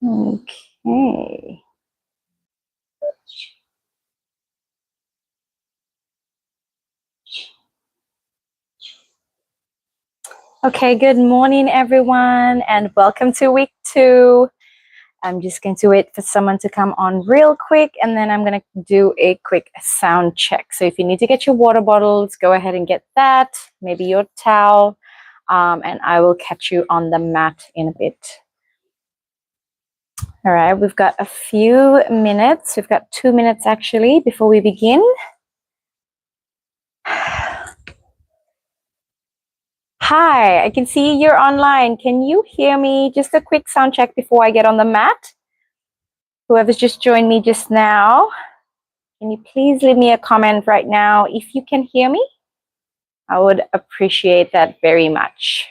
Okay. Okay, good morning, everyone, and welcome to week 2. I'm just going to wait for someone to come on real quick, and then I'm going to do a quick sound check. So if you need to get your water bottles, go ahead and get that, maybe your towel, and I will catch you on the mat in a bit. All right, we've got a few minutes. We've got 2 minutes actually before we begin. Hi, I can see you're online. Can you hear me? Just a quick sound check before I get on the mat. Whoever's just joined me just now, can you please leave me a comment right now if you can hear me? I would appreciate that very much.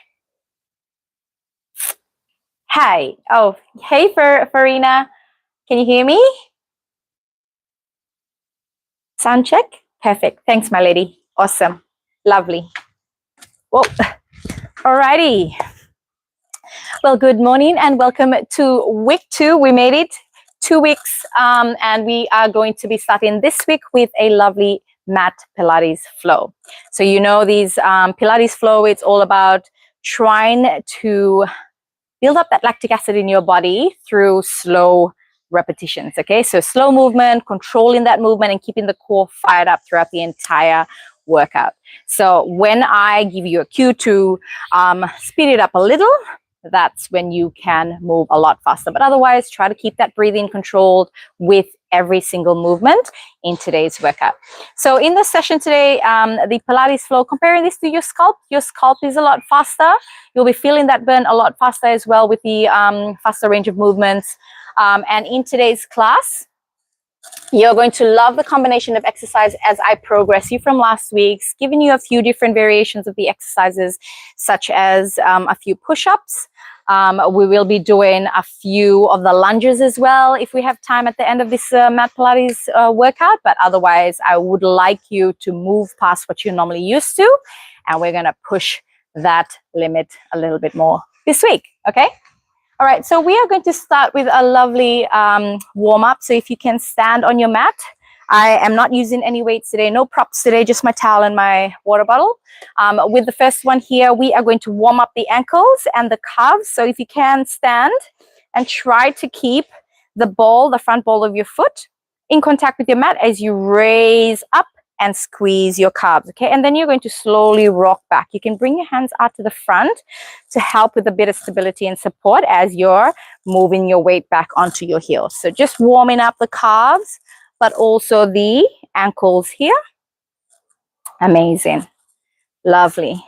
Hi. Oh, hey, Farina. Can you hear me? Sound check? Perfect. Thanks, my lady. Awesome. Lovely. Whoa. Alrighty. Well, good morning and welcome to week 2. We made it 2 weeks, and we are going to be starting this week with a lovely mat Pilates flow. So you know these Pilates flow, it's all about trying to build up that lactic acid in your body through slow repetitions. Okay, so slow movement, controlling that movement and keeping the core fired up throughout the entire workout. So when I give you a cue to speed it up a little, that's when you can move a lot faster. But otherwise, try to keep that breathing controlled with every single movement in today's workout. So in this session today, the Pilates flow, comparing this to your scalp is a lot faster. You'll be feeling that burn a lot faster as well with the faster range of movements. And in today's class, you're going to love the combination of exercise as I progress you from last week's, giving you a few different variations of the exercises, such as a few push-ups. We will be doing a few of the lunges as well if we have time at the end of this mat Pilates workout. But otherwise, I would like you to move past what you're normally used to. And we're going to push that limit a little bit more this week. Okay? All right, so we are going to start with a lovely warm-up. So if you can stand on your mat. I am not using any weights today, no props today, just my towel and my water bottle. With the first one here, we are going to warm up the ankles and the calves. So if you can stand and try to keep the front ball of your foot in contact with your mat as you raise up and squeeze your calves, okay? And then you're going to slowly rock back. You can bring your hands out to the front to help with a bit of stability and support as you're moving your weight back onto your heels. So just warming up the calves, but also the ankles here. Amazing. Lovely.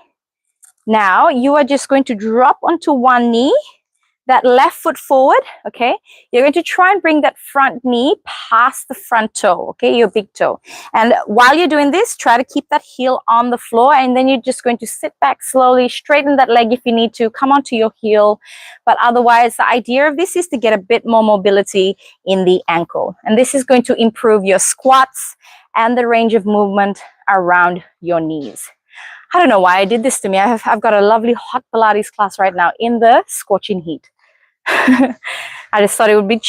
Now you are just going to drop onto one knee, that left foot forward, okay? You're going to try and bring that front knee past the front toe, okay? Your big toe. And while you're doing this, try to keep that heel on the floor, and then you're just going to sit back slowly, straighten that leg if you need to, come onto your heel. But otherwise, the idea of this is to get a bit more mobility in the ankle. And this is going to improve your squats and the range of movement around your knees. I don't know why I did this to me. I've got a lovely hot Pilates class right now in the scorching heat. I just thought it would be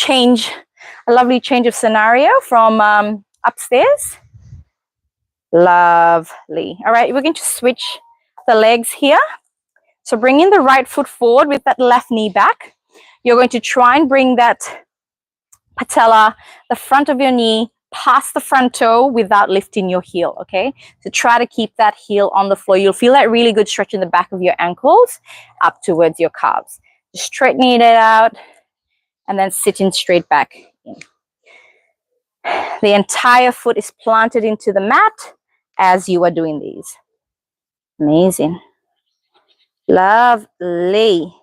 a lovely change of scenario from upstairs. Lovely. All right, we're going to switch the legs here. So bring in the right foot forward with that left knee back. You're going to try and bring that patella, the front of your knee, past the front toe without lifting your heel, okay? So try to keep that heel on the floor. You'll feel that really good stretch in the back of your ankles up towards your calves. Just straightening it out and then sitting straight back in. The entire foot is planted into the mat as you are doing these. Amazing. Lovely.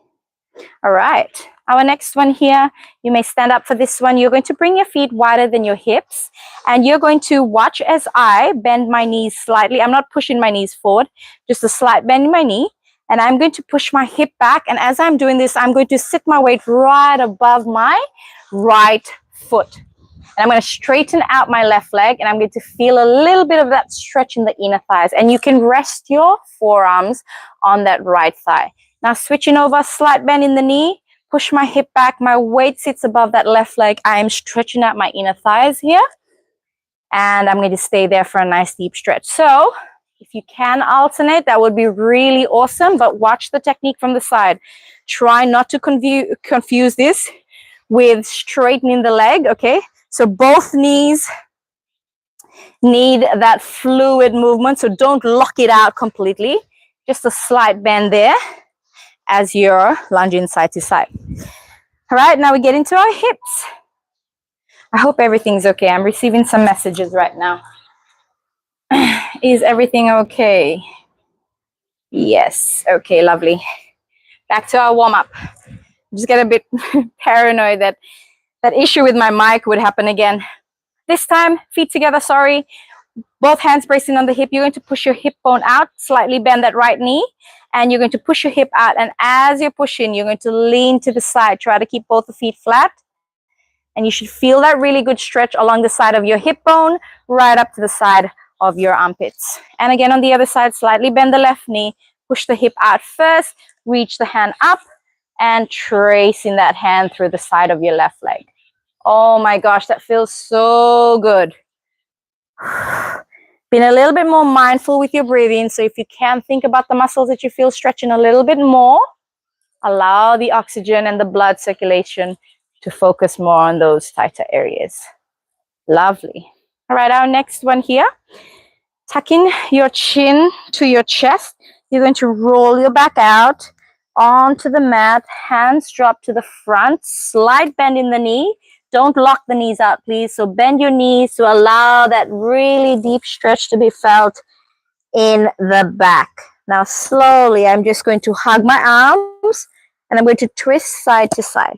All right. Our next one here, you may stand up for this one. You're going to bring your feet wider than your hips, and you're going to watch as I bend my knees slightly. I'm not pushing my knees forward, just a slight bend in my knee. And I'm going to push my hip back. And as I'm doing this, I'm going to sit my weight right above my right foot. And I'm going to straighten out my left leg, and I'm going to feel a little bit of that stretch in the inner thighs. And you can rest your forearms on that right thigh. Now switching over, slight bend in the knee, push my hip back. My weight sits above that left leg. I am stretching out my inner thighs here. And I'm going to stay there for a nice deep stretch. So if you can alternate, that would be really awesome. But watch the technique from the side. Try not to confuse this with straightening the leg, okay? So both knees need that fluid movement. So don't lock it out completely. Just a slight bend there as you're lunging side to side. All right, now we get into our hips. I hope everything's okay. I'm receiving some messages right now. Is everything okay? Yes. Okay, lovely. Back to our warm-up. Just get a bit paranoid that that issue with my mic would happen again. This time, feet together, sorry. Both hands bracing on the hip. You're going to push your hip bone out, slightly bend that right knee, and you're going to push your hip out. And as you're pushing, you're going to lean to the side. Try to keep both the feet flat. And you should feel that really good stretch along the side of your hip bone, right up to the side of your armpits. And again, on the other side, slightly bend the left knee, push the hip out first, reach the hand up, and tracing that hand through the side of your left leg. Oh my gosh, that feels so good. Being a little bit more mindful with your breathing. So if you can, think about the muscles that you feel stretching a little bit more. Allow the oxygen and the blood circulation to focus more on those tighter areas. Lovely. All right, our next one here. Tucking your chin to your chest. You're going to roll your back out onto the mat. Hands drop to the front. Slight bend in the knee. Don't lock the knees out, please. So bend your knees to allow that really deep stretch to be felt in the back. Now slowly, I'm just going to hug my arms and I'm going to twist side to side.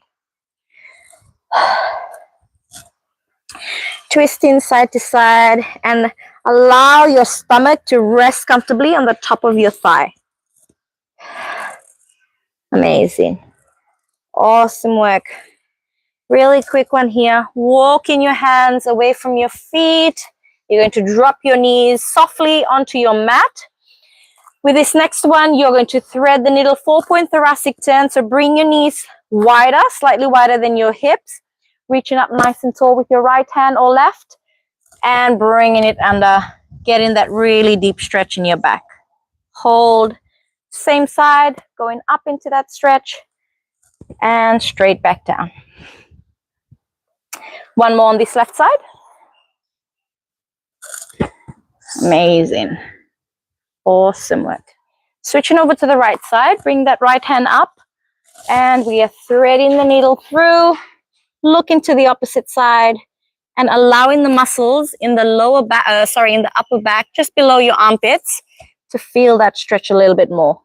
Twisting side to side and allow your stomach to rest comfortably on the top of your thigh. Amazing. Awesome work. Really quick one here. Walking your hands away from your feet. You're going to drop your knees softly onto your mat. With this next one, you're going to thread the needle 4-point thoracic turn. So bring your knees wider, slightly wider than your hips. Reaching up nice and tall with your right hand or left. And bringing it under. Getting that really deep stretch in your back. Hold. Same side. Going up into that stretch. And straight back down. One more on this left side. Amazing. Awesome work. Switching over to the right side. Bring that right hand up. And we are threading the needle through. Looking to the opposite side. And allowing the muscles in the lower back, in the upper back, just below your armpits, to feel that stretch a little bit more.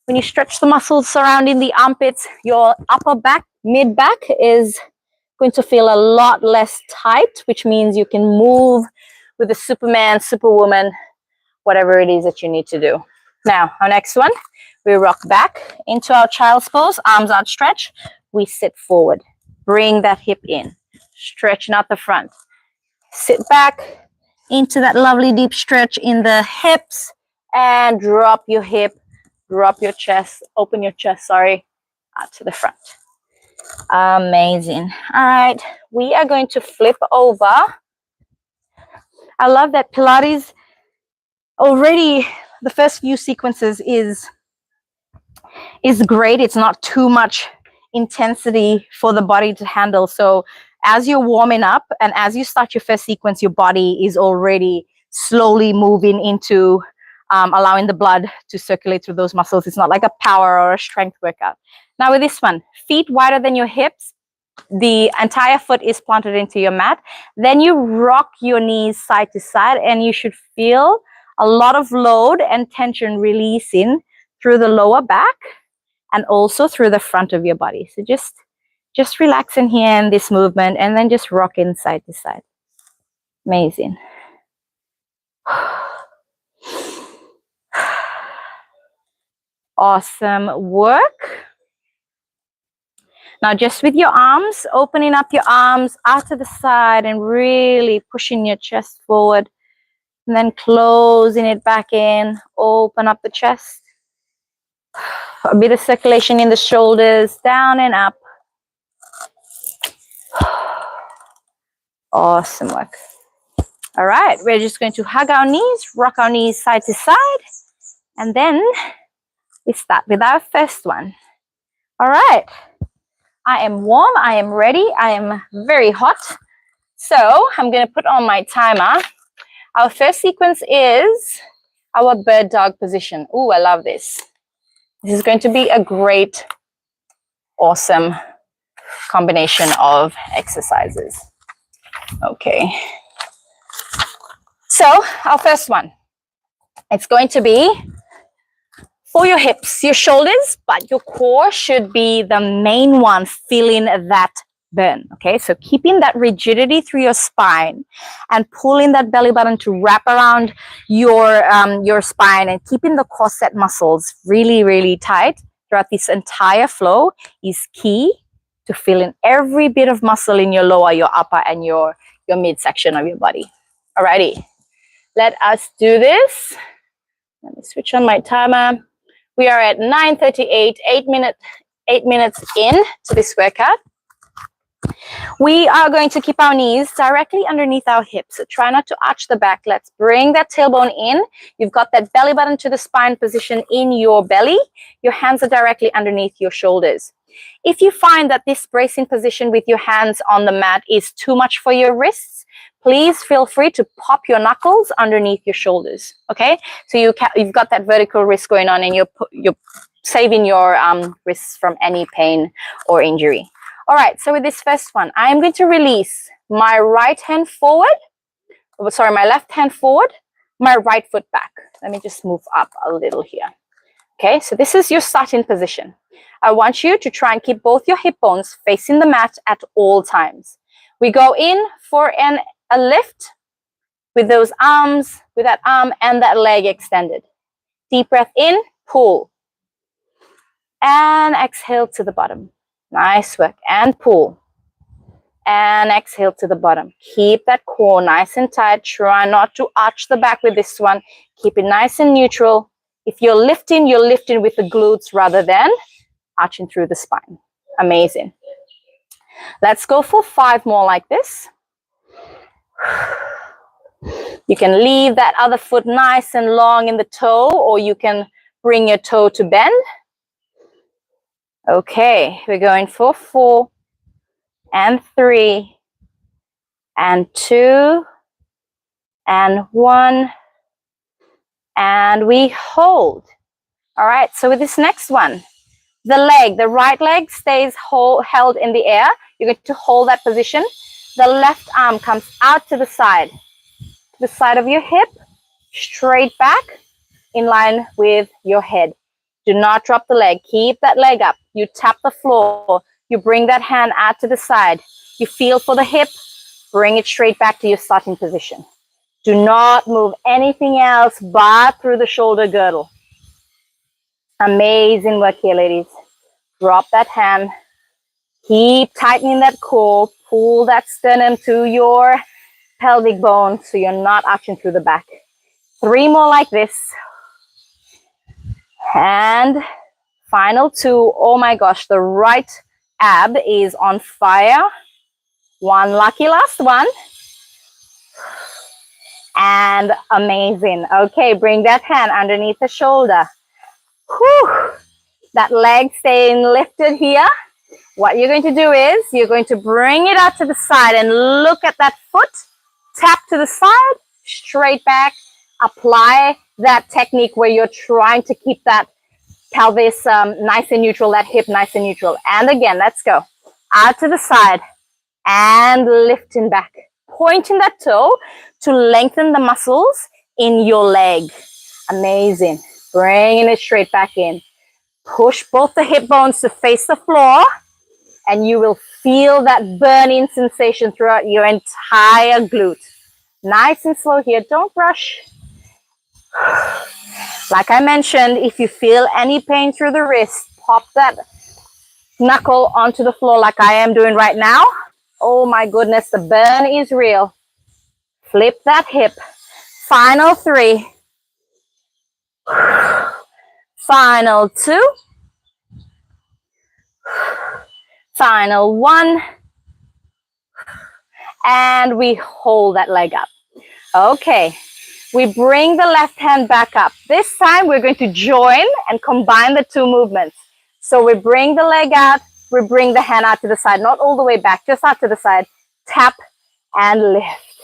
When you stretch the muscles surrounding the armpits, your upper back, mid back is going to feel a lot less tight, which means you can move with the Superman, Superwoman, whatever it is that you need to do. Now, our next one, we rock back into our child's pose, arms outstretched. We sit forward. Bring that hip in. Stretching out the front. Sit back into that lovely deep stretch in the hips and drop your hip, drop your chest, open your chest, out to the front. Amazing. All right, we are going to flip over. I love that Pilates already, the first few sequences is great. It's not too much intensity for the body to handle. So as you're warming up and as you start your first sequence, your body is already slowly moving into allowing the blood to circulate through those muscles. It's not like a power or a strength workout. Now with this one, feet wider than your hips, the entire foot is planted into your mat. Then you rock your knees side to side and you should feel a lot of load and tension releasing through the lower back and also through the front of your body. So just relax in here in this movement and then just rock in side to side. Amazing. Awesome work. Now just with your arms, opening up your arms out to the side and really pushing your chest forward and then closing it back in. Open up the chest. A bit of circulation in the shoulders, down and up. Awesome work. All right, we're just going to hug our knees, rock our knees side to side, and then we start with our first one. All right, I am warm, I am ready, I am very hot. So I'm going to put on my timer. Our first sequence is our bird dog position. Ooh, I love this. This is going to be a great, awesome combination of exercises. Okay. So our first one, it's going to be for your hips, your shoulders, but your core should be the main one feeling that burn. Okay, so keeping that rigidity through your spine and pulling that belly button to wrap around your spine and keeping the core set muscles really, really tight throughout this entire flow is key to feeling every bit of muscle in your lower, your upper, and your midsection of your body. Alrighty, let us do this. Let me switch on my timer. We are at 9:38, 8 minutes in to this workout. We are going to keep our knees directly underneath our hips. So try not to arch the back. Let's bring that tailbone in. You've got that belly button to the spine position in your belly. Your hands are directly underneath your shoulders. If you find that this bracing position with your hands on the mat is too much for your wrists, please feel free to pop your knuckles underneath your shoulders, okay? So you've got that vertical wrist going on and you're saving your wrists from any pain or injury. All right, so with this first one, I'm going to release my right hand forward, my left hand forward, my right foot back. Let me just move up a little here. Okay, so this is your starting position. I want you to try and keep both your hip bones facing the mat at all times. We go in for a lift with those arms, with that arm and that leg extended. Deep breath in, pull. And exhale to the bottom. Nice work. And pull. And exhale to the bottom. Keep that core nice and tight. Try not to arch the back with this one. Keep it nice and neutral. If you're lifting with the glutes rather than arching through the spine. Amazing. Let's go for 5 more like this. You can leave that other foot nice and long in the toe, or you can bring your toe to bend. Okay, we're going for 4 and 3 and 2 and 1, and we hold. All right, so with this next one, the right leg stays held in the air. You're going to hold that position. The left arm comes out to the side of your hip, straight back, in line with your head. Do not drop the leg. Keep that leg up. You tap the floor. You bring that hand out to the side. You feel for the hip. Bring it straight back to your starting position. Do not move anything else but through the shoulder girdle. Amazing work here, ladies. Drop that hand. Keep tightening that core. Pull that sternum to your pelvic bone so you're not arching through the back. 3 more like this. And final 2. Oh my gosh, the right ab is on fire. 1 lucky last one. And amazing. Okay, bring that hand underneath the shoulder. Whew. That leg staying lifted here. What you're going to do is you're going to bring it out to the side and look at that foot. Tap to the side, straight back. Apply that technique where you're trying to keep that pelvis nice and neutral, that hip nice and neutral. And again, let's go. Out to the side and lifting back. Pointing that toe to lengthen the muscles in your leg. Amazing. Bringing it straight back in. Push both the hip bones to face the floor, and you will feel that burning sensation throughout your entire glute. Nice and slow here. Don't rush. Like I mentioned, if you feel any pain through the wrist, pop that knuckle onto the floor like I am doing right now. Oh my goodness, the burn is real. Flip that hip. Final 3. Final 2. Final 1. and we hold that leg up. Okay, we bring the left hand back up. This time we're going to join and combine the two movements. So we bring the leg out, we bring the hand out to the side, not all the way back, just out to the side. Tap and lift.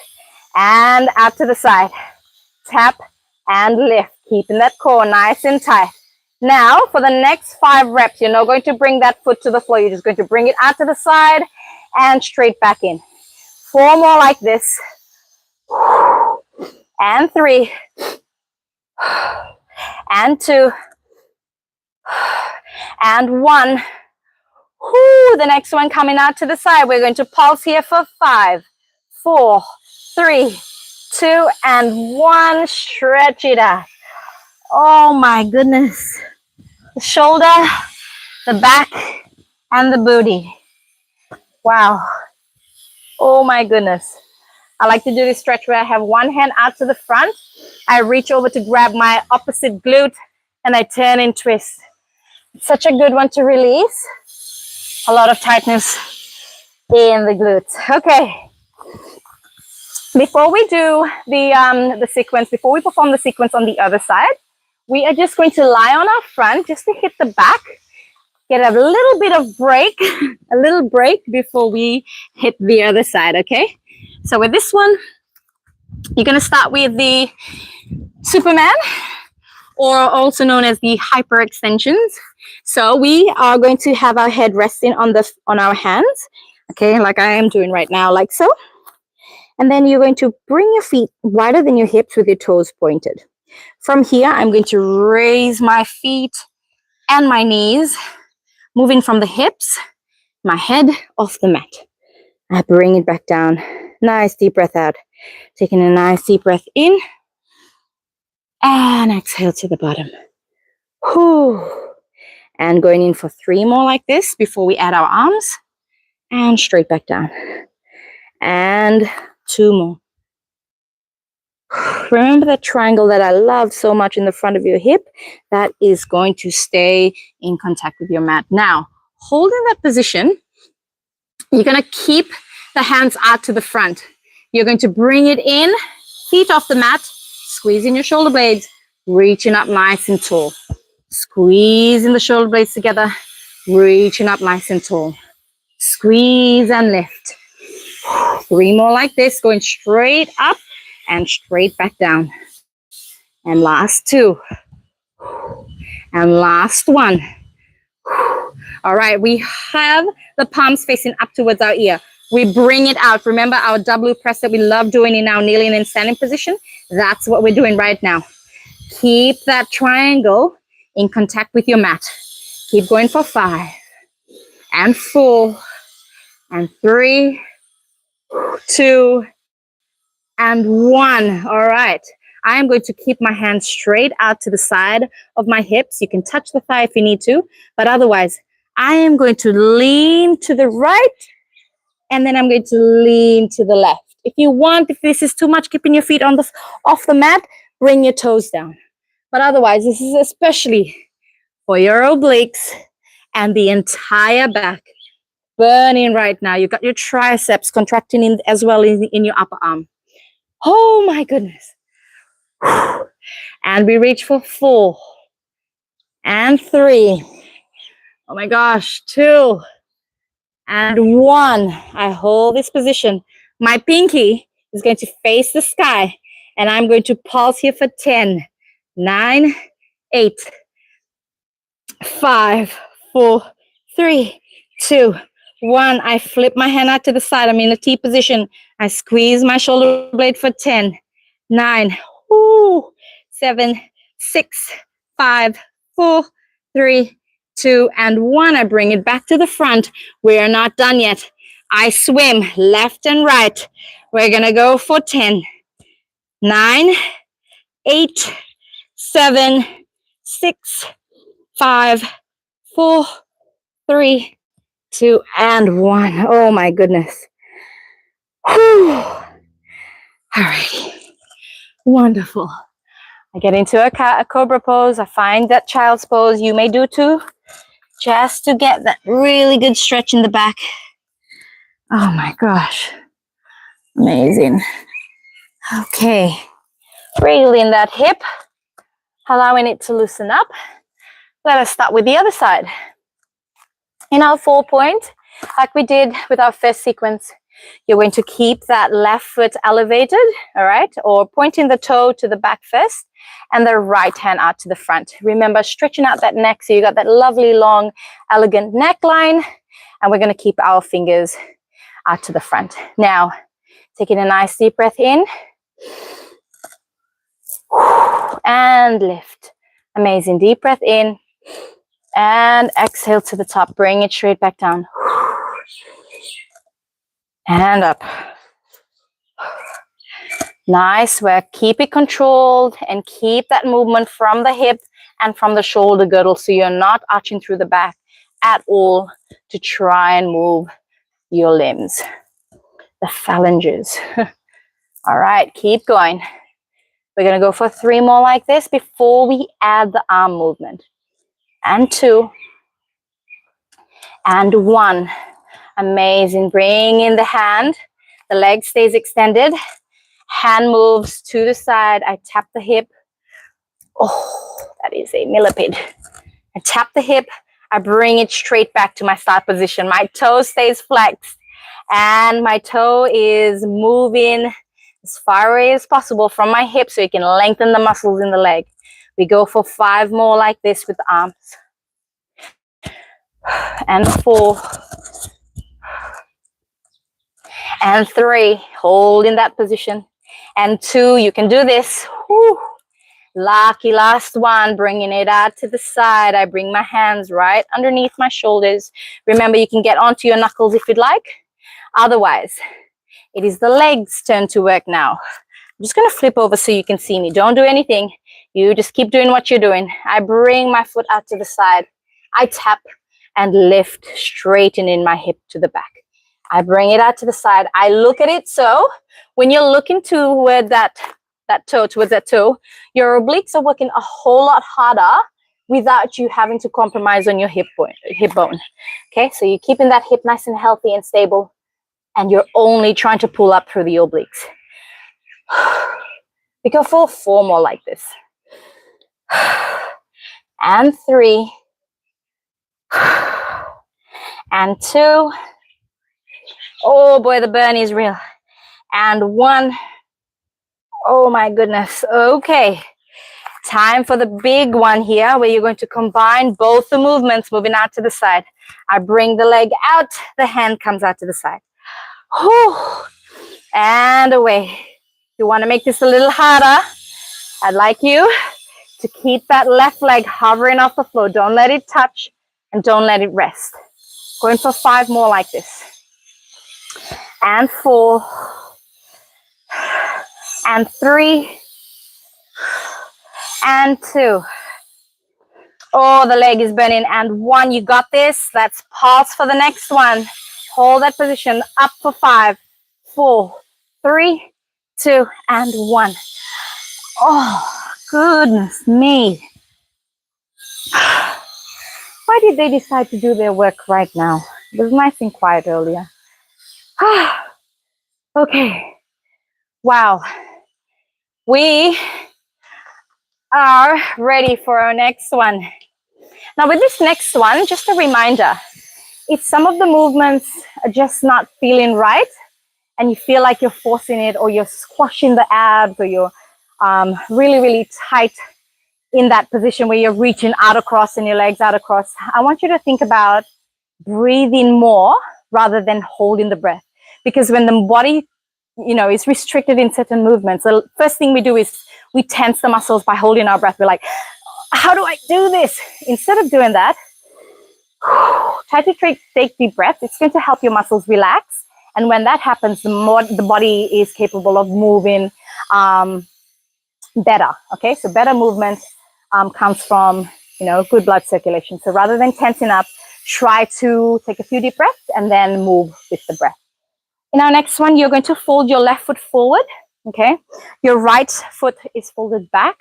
And out to the side. Tap and lift. Keeping that core nice and tight. Now, for the next 5 reps, you're not going to bring that foot to the floor. You're just going to bring it out to the side and straight back in. 4 more like this. And 3. And 2. And 1. Whoo, the next one coming out to the side. We're going to pulse here for 5, 4, 3, 2, and 1. Stretch it out. Oh my goodness. The shoulder, the back, and the booty. Wow. Oh my goodness. I like to do this stretch where I have one hand out to the front. I reach over to grab my opposite glute and I turn and twist. It's such a good one to release. A lot of tightness in the glutes. Okay. Before we do the sequence, before we perform the sequence on the other side, we are just going to lie on our front just to hit the back. Get a little bit of break, a little break before we hit the other side, okay? So with this one, you're going to start with the Superman, or also known as the hyperextensions. So we are going to have our head resting on our hands, okay, like I am doing right now, like so. And then you're going to bring your feet wider than your hips with your toes pointed. From here, I'm going to raise my feet and my knees, moving from the hips, my head off the mat. I bring it back down. Nice deep breath out. Taking a nice deep breath in. And exhale to the bottom. Whew. And going in for 3 more like this before we add our arms. And straight back down. And 2 more. Remember that triangle that I love so much in the front of your hip? That is going to stay in contact with your mat. Now, holding that position, you're going to keep the hands out to the front. You're going to bring it in, feet off the mat, squeezing your shoulder blades, reaching up nice and tall. Squeezing the shoulder blades together, reaching up nice and tall. Squeeze and lift. 3 more like this, going straight up and straight back down. And last 2. And last 1. All right, we have the palms facing up towards our ear. We bring it out. Remember our W press that we love doing in our kneeling and standing position? That's what we're doing right now. Keep that triangle in contact with your mat. Keep going for 5 and 4 and 3, 2, and 1. All right. I am going to keep my hands straight out to the side of my hips. You can touch the thigh if you need to, but otherwise, I am going to lean to the right, and then I'm going to lean to the left. If you want, if this is too much, keeping your feet on off the mat, bring your toes down. But otherwise, this is especially for your obliques and the entire back. Burning right now. You've got your triceps contracting in as well in your upper arm. Oh my goodness. And we reach for 4 and 3. Oh my gosh, 2 and 1. I hold this position. My pinky is going to face the sky, and I'm going to pulse here for 10, 9, 8, 5, 4, 3, 2, 1. I flip my hand out to the side. I'm in a T position. I squeeze my shoulder blade for 10, 9, 7, 6, 5, 4, 3, 2, and 1. I bring it back to the front. We are not done yet. I swim left and right. We're going to go for 10, 9, 8, 7, 6, 5, 4, 3, 2, and 1. Oh my goodness. Whew. All righty. Wonderful. I get into a cobra pose. I find that child's pose. You may do too, just to get that really good stretch in the back. Oh my gosh. Amazing. Okay. Wriggle in that hip, allowing it to loosen up. Let us start with the other side. In our 4-point, like we did with our first sequence, you're going to keep that left foot elevated, all right? Or pointing the toe to the back first and the right hand out to the front. Remember, stretching out that neck so you got that lovely, long, elegant neckline. And we're going to keep our fingers out to the front. Now, taking a nice deep breath in. And lift. Amazing. Deep breath in. And exhale to the top. Bring it straight back down. And up. Nice work. Keep it controlled and keep that movement from the hip and from the shoulder girdle so you're not arching through the back at all to try and move your limbs, the phalanges. All right, keep going. We're going to go for 3 more like this before we add the arm movement. And 2. And 1. Amazing. Bring in the hand. The leg stays extended. Hand moves to the side. I tap the hip. Oh, that is a millipede. I tap the hip. I bring it straight back to my start position. My toe stays flexed. And my toe is moving as far away as possible from my hip so you can lengthen the muscles in the leg. We go for 5 more like this with the arms. And 4. And 3. Hold in that position. And 2. You can do this. Whew. Lucky last one. Bringing it out to the side. I bring my hands right underneath my shoulders. Remember, you can get onto your knuckles if you'd like. Otherwise, it is the legs' turn to work now. I'm just going to flip over so you can see me. Don't do anything. You just keep doing what you're doing. I bring my foot out to the side. I tap and lift, straightening my hip to the back. I bring it out to the side. I look at it. So when you're looking toward that toe, your obliques are working a whole lot harder without you having to compromise on your hip bone. Okay, so you're keeping that hip nice and healthy and stable, and you're only trying to pull up through the obliques. We go for 4 more like this. And 3. And 2. Oh boy, the burn is real. And 1. Oh my goodness. Okay. Time for the big one here where you're going to combine both the movements, moving out to the side. I bring the leg out, the hand comes out to the side. Whew. And away. You want to make this a little harder? I'd like you to keep that left leg hovering off the floor. Don't let it touch and don't let it rest. Going for 5 more like this. And 4. And 3. And 2. Oh, the leg is burning. And 1. You got this. Let's pause for the next one. Hold that position. Up for 5, 4, 3, 2, and 1. Oh, goodness me. Why did they decide to do their work right now? It was nice and quiet earlier. Okay. Wow. We are ready for our next one. Now with this next one, just a reminder, if some of the movements are just not feeling right and you feel like you're forcing it or you're squashing the abs or you're really, really tight in that position where you're reaching out across and your legs out across, I want you to think about breathing more rather than holding the breath. Because when the body, is restricted in certain movements, the first thing we do is we tense the muscles by holding our breath. We're like, how do I do this? Instead of doing that, try to take deep breaths. It's going to help your muscles relax. And when that happens, the more the body is capable of moving better. Okay, so better movement comes from, good blood circulation. So rather than tensing up, try to take a few deep breaths and then move with the breath. In our next one, you're going to fold your left foot forward. Okay, your right foot is folded back.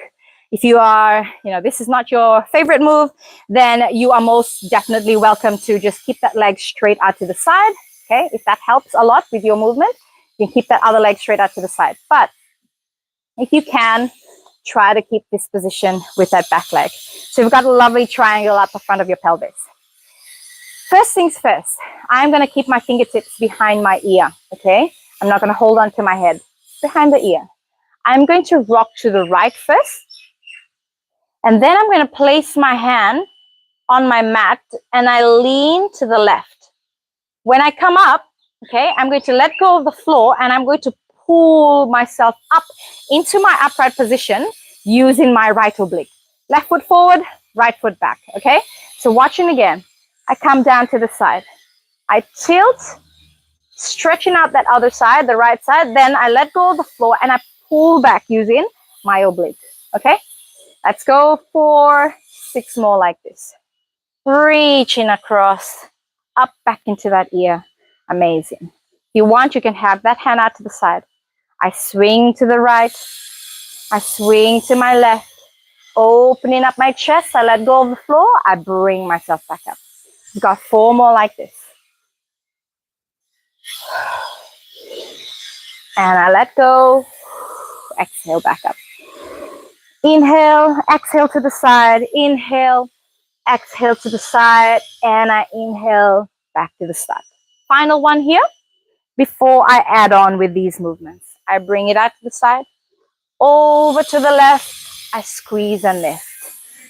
If you are, this is not your favorite move, then you are most definitely welcome to just keep that leg straight out to the side. Okay, if that helps a lot with your movement, You can keep that other leg straight out to the side. But if you can, try to keep this position with that back leg. So you've got a lovely triangle up the front of your pelvis. First things first, I'm going to keep my fingertips behind my ear, okay? I'm not going to hold on to my head, behind the ear. I'm going to rock to the right first, and then I'm going to place my hand on my mat and I lean to the left. When I come up, okay, I'm going to let go of the floor and I'm going to pull myself up into my upright position using my right oblique. Left foot forward, right foot back, okay? So watching again. I come down to the side. I tilt, stretching out that other side, the right side. Then I let go of the floor and I pull back using my oblique, okay? Let's go for 6 more like this. Reaching across, up back into that ear. Amazing. If you want, you can have that hand out to the side. I swing to the right. I swing to my left. Opening up my chest. I let go of the floor. I bring myself back up. We've got 4 more like this. And I let go. Exhale back up. Inhale, exhale to the side. Inhale, exhale to the side. And I inhale back to the start. Final one here before I add on with these movements. I bring it out to the side. Over to the left. I squeeze and lift.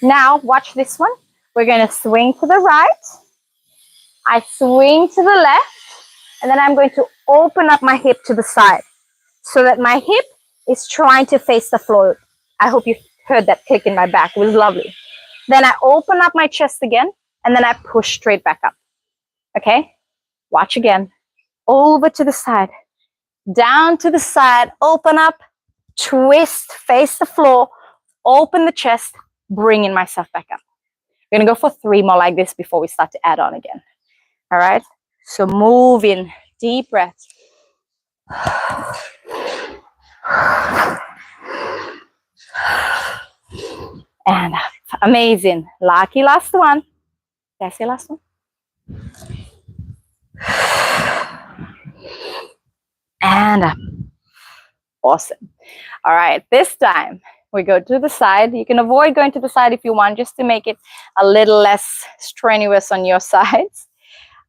Now, watch this one. We're going to swing to the right. I swing to the left. And then I'm going to open up my hip to the side so that my hip is trying to face the floor. I hope you heard that click in my back. It was lovely. Then I open up my chest again, and then I push straight back up. Okay? Watch again. Over to the side. Down to the side. Open up. Twist. Face the floor. Open the chest. Bringing myself back up. We're going to go for 3 more like this before we start to add on again. All right? So move in, deep breath. And up. Amazing. Lucky last one. Did I say last one? And up. Awesome. All right, this time we go to the side. You can avoid going to the side if you want, just to make it a little less strenuous on your sides.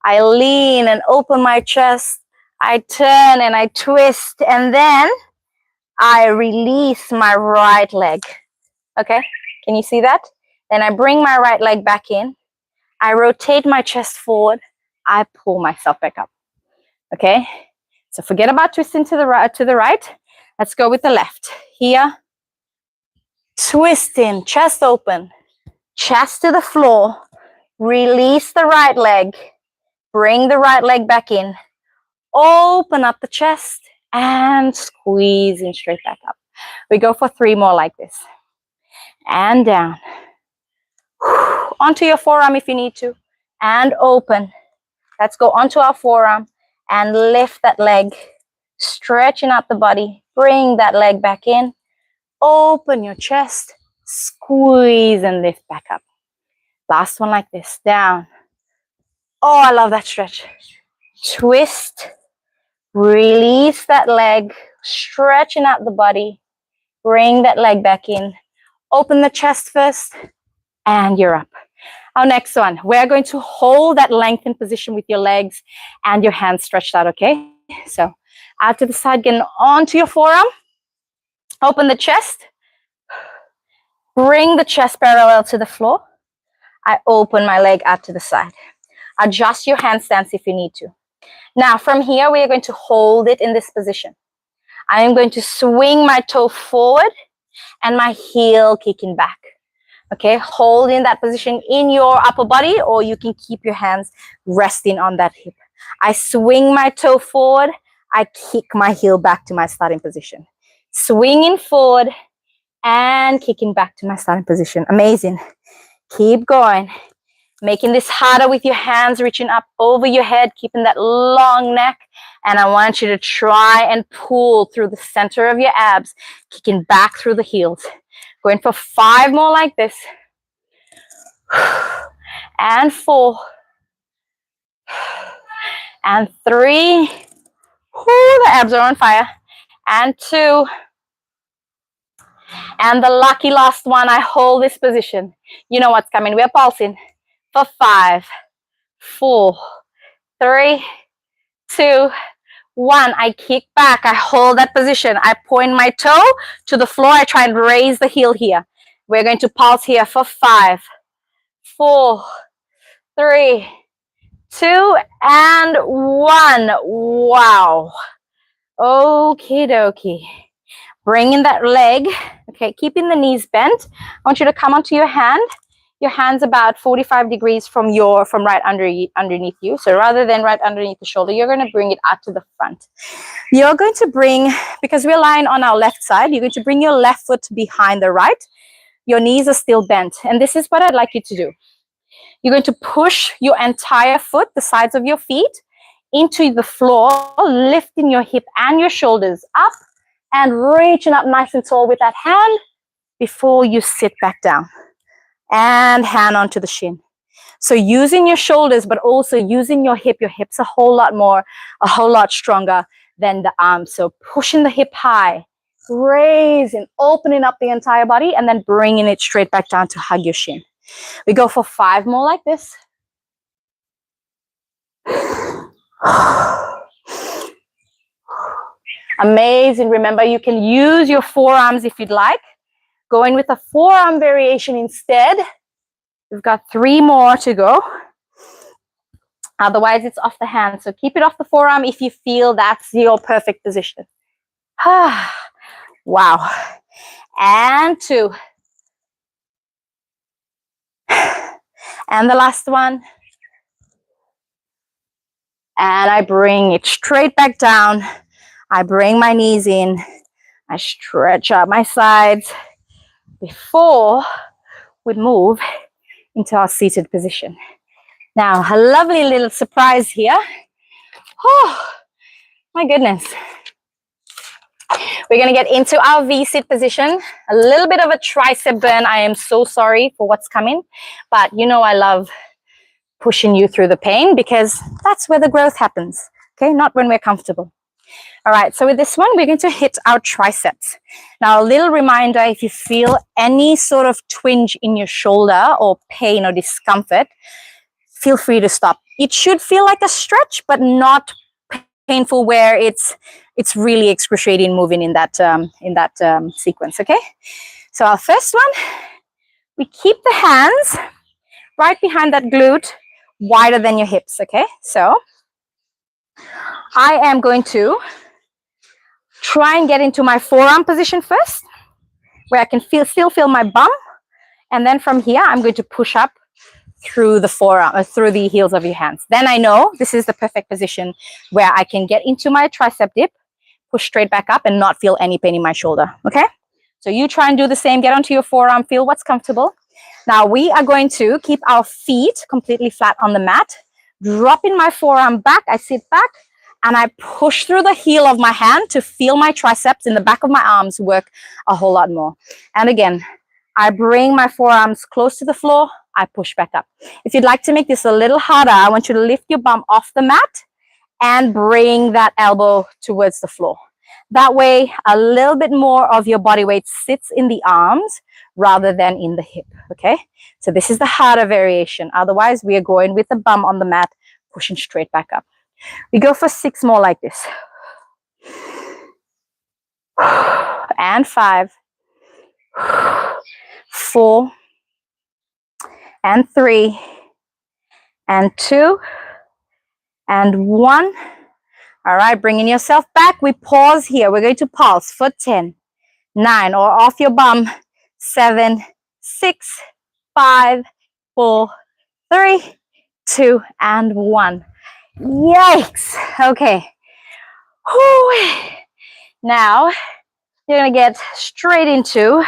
I lean and open my chest. I turn and I twist, and then I release my right leg. Okay, can you see that? Then I bring my right leg back in. I rotate my chest forward. I pull myself back up. Okay, so forget about twisting to the right. Let's go with the left. Here, twisting, chest open, chest to the floor. Release the right leg. Bring the right leg back in. Open up the chest and squeezing straight back up. We go for 3 more like this. And down. Onto your forearm if you need to. And open. Let's go onto our forearm and lift that leg. Stretching out the body. Bring that leg back in. Open your chest. Squeeze and lift back up. Last one like this. Down. Oh, I love that stretch. Twist. Release that leg. Stretching out the body. Bring that leg back in. Open the chest first. And you're up. Our next one. We're going to hold that lengthened position with your legs and your hands stretched out, okay? So out to the side, getting onto your forearm. Open the chest. Bring the chest parallel to the floor. I open my leg out to the side. Adjust your handstands if you need to. Now from here, we are going to hold it in this position. I am going to swing my toe forward and my heel kicking back. Okay, holding that position in your upper body, or you can keep your hands resting on that hip. I swing my toe forward. I kick my heel back to my starting position. Swinging forward and kicking back to my starting position. Amazing. Keep going. Making this harder with your hands reaching up over your head, keeping that long neck. And I want you to try and pull through the center of your abs, kicking back through the heels. Going for 5 more like this. And 4. And 3. Whoo, the abs are on fire. And 2. And the lucky last one, I hold this position. You know what's coming. We're pulsing for 5, 4, 3, 2, 1. I kick back. I hold that position. I point my toe to the floor. I try and raise the heel here. We're going to pulse here for 5, 4, 3, 2, and 1. Wow. Okie dokie. Bring in that leg. Okay, keeping the knees bent. I want you to come onto your hand. Your hand's about 45 degrees from right underneath you. So rather than right underneath the shoulder, you're going to bring it out to the front. You're going to bring, because we're lying on our left side, you're going to bring your left foot behind the right. Your knees are still bent. And this is what I'd like you to do. You're going to push your entire foot, the sides of your feet, into the floor, lifting your hip and your shoulders up and reaching up nice and tall with that hand before you sit back down. And hand onto the shin. So using your shoulders, but also using your hip. Your hip's a whole lot stronger than the arms. So pushing the hip high, raising, opening up the entire body, and then bringing it straight back down to hug your shin. We go for 5 more like this. Amazing. Remember, you can use your forearms if you'd like. Going with a forearm variation instead. We've got 3 more to go. Otherwise, it's off the hand. So keep it off the forearm if you feel that's your perfect position. Wow. And 2. And the last one. And I bring it straight back down. I bring my knees in. I stretch out my sides before we move into our seated position. Now, a lovely little surprise here. Oh, my goodness. We're going to get into our V-sit position. A little bit of a tricep burn. I am so sorry for what's coming, but you know I love pushing you through the pain because that's where the growth happens, okay? Not when we're comfortable. All right, so with this one, we're going to hit our triceps. Now, a little reminder, if you feel any sort of twinge in your shoulder or pain or discomfort, feel free to stop. It should feel like a stretch, but not painful where it's really excruciating moving in that sequence, okay? So our first one, we keep the hands right behind that glute, wider than your hips, okay? So I am going to try and get into my forearm position first, where I can still feel my bum. And then from here, I'm going to push up through the forearm, through the heels of your hands. Then I know this is the perfect position where I can get into my tricep dip, push straight back up and not feel any pain in my shoulder, okay? So you try and do the same, get onto your forearm, feel what's comfortable. Now we are going to keep our feet completely flat on the mat, dropping my forearm back, I sit back, and I push through the heel of my hand to feel my triceps in the back of my arms work a whole lot more. And again, I bring my forearms close to the floor, I push back up. If you'd like to make this a little harder, I want you to lift your bum off the mat and bring that elbow towards the floor. That way, a little bit more of your body weight sits in the arms rather than in the hip, okay? So this is the harder variation. Otherwise, we are going with the bum on the mat, pushing straight back up. We go for 6 more like this. And 5, 4, and 3, and 2, and 1. All right, bringing yourself back. We pause here. We're going to pulse for 10, 9, or off your bum, 7, 6, 5, 4, 3, 2, and 1. Yikes. Okay. Whew. Now, you're going to get straight into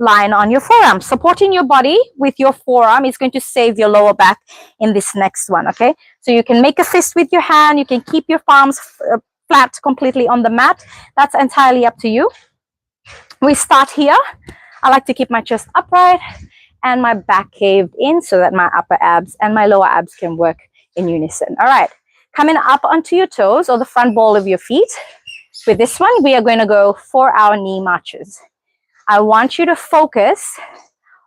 lying on your forearm. Supporting your body with your forearm is going to save your lower back in this next one, okay? So you can make a fist with your hand. You can keep your palms flat completely on the mat. That's entirely up to you. We start here. I like to keep my chest upright and my back caved in so that my upper abs and my lower abs can work in unison. All right. Coming up onto your toes or the front ball of your feet. With this one, we are going to go for our knee marches. I want you to focus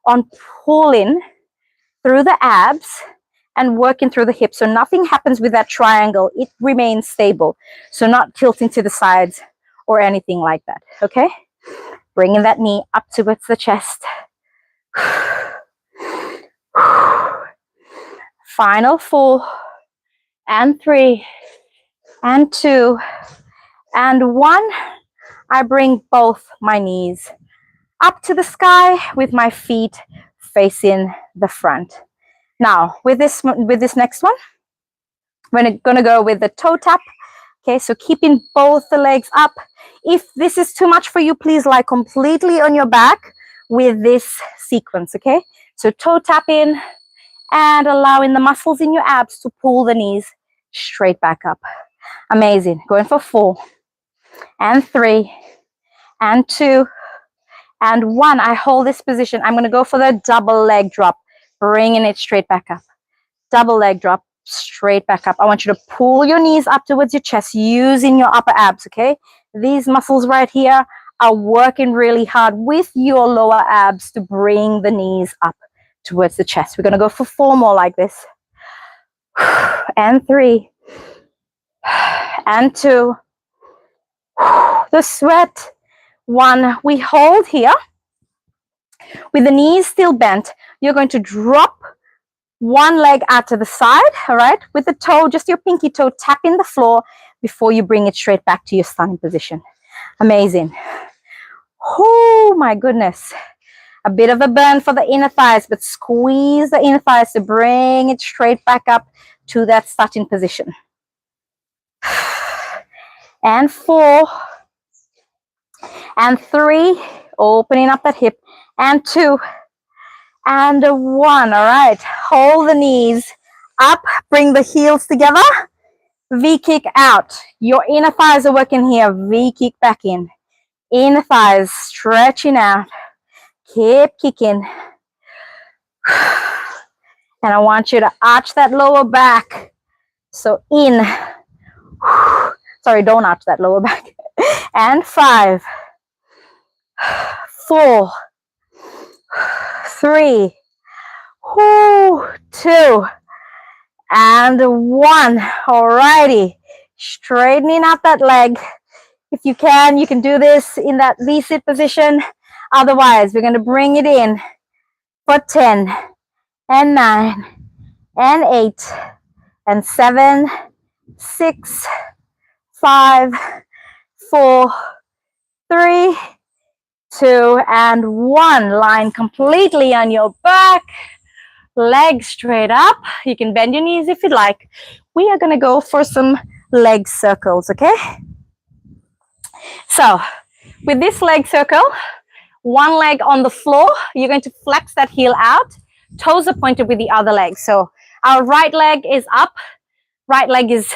on pulling through the abs and working through the hips. So nothing happens with that triangle. It remains stable. So not tilting to the sides or anything like that. Okay? Bringing that knee up towards the chest. Final 4 and 3 and 2 and 1. I bring both my knees up to the sky with my feet facing the front. Now, with this next one, we're gonna go with the toe tap. Okay, so keeping both the legs up. If this is too much for you, please lie completely on your back with this sequence, okay? So toe tap in and allowing the muscles in your abs to pull the knees straight back up. Amazing. Going for 4 and 3 and 2 and 1. I hold this position. I'm gonna go for the double leg drop, bringing it straight back up. Double leg drop, straight back up. I want you to pull your knees up towards your chest using your upper abs, okay? These muscles right here are working really hard with your lower abs to bring the knees up towards the chest. We're going to go for 4 more like this. And 3. And 2. The sweat. 1. We hold here. With the knees still bent, you're going to drop one leg out to the side, all right? With the toe, just your pinky toe, tapping the floor before you bring it straight back to your standing position. Amazing. Oh my goodness. A bit of a burn for the inner thighs, but squeeze the inner thighs to bring it straight back up to that starting position. And 4. And 3. Opening up that hip. And 2. And 1. All right. Hold the knees up. Bring the heels together. V kick out. Your inner thighs are working here. V kick back in. Inner thighs stretching out. Keep kicking. And I want you to arch that lower back. So in. Sorry, don't arch that lower back. And 5. 4. 3. 2. And 1. Alrighty. Straightening out that leg. If you can do this in that V-sit position. Otherwise, we're going to bring it in for 10 and 9 and 8 and 7, 6, 5, 4, 3, 2, and 1. Line completely on your back. Legs straight up. You can bend your knees if you'd like. We are going to go for some leg circles, okay? So, with this leg circle, one leg on the floor, you're going to flex that heel out. Toes are pointed with the other leg. So, our right leg is up. Right leg is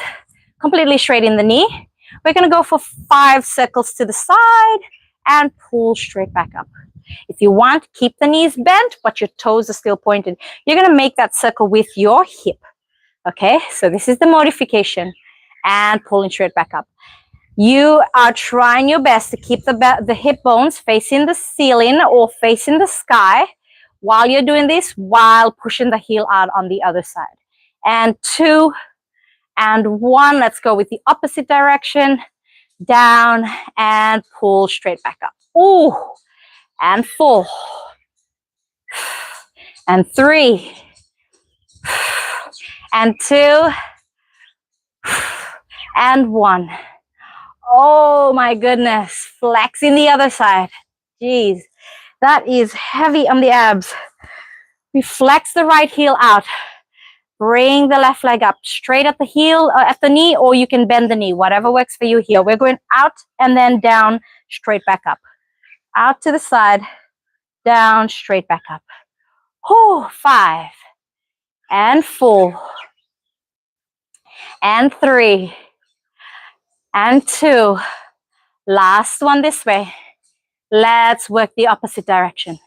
completely straight in the knee. We're going to go for 5 circles to the side and pull straight back up. If you want, keep the knees bent, but your toes are still pointed. You're going to make that circle with your hip. Okay, so this is the modification and pulling straight back up. You are trying your best to keep the hip bones facing the ceiling or facing the sky while you're doing this, while pushing the heel out on the other side. And 2 and 1. Let's go with the opposite direction. Down and pull straight back up. Ooh. And 4 and 3 and 2 and 1. Oh my goodness. Flexing the other side. Jeez, that is heavy on the abs. We flex the right heel out. Bring the left leg up straight at the heel, at the knee, or you can bend the knee, whatever works for you here. We're going out and then down, straight back up. Out to the side, down, straight back up. 5 and 4 and 3 and 2. Last one this way. Let's work the opposite direction.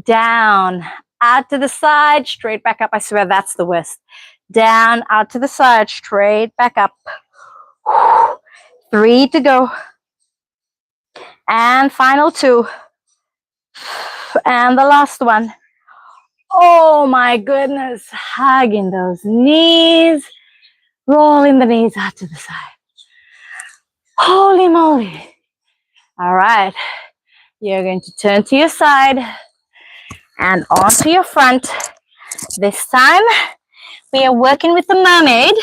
Down, out to the side, straight back up. I swear that's the worst. Down, out to the side, straight back up. 3 to go. And final 2. And the last one. Oh my goodness. Hugging those knees. Rolling the knees out to the side. Holy moly. All right. You're going to turn to your side and onto your front. This time, we are working with the mermaid.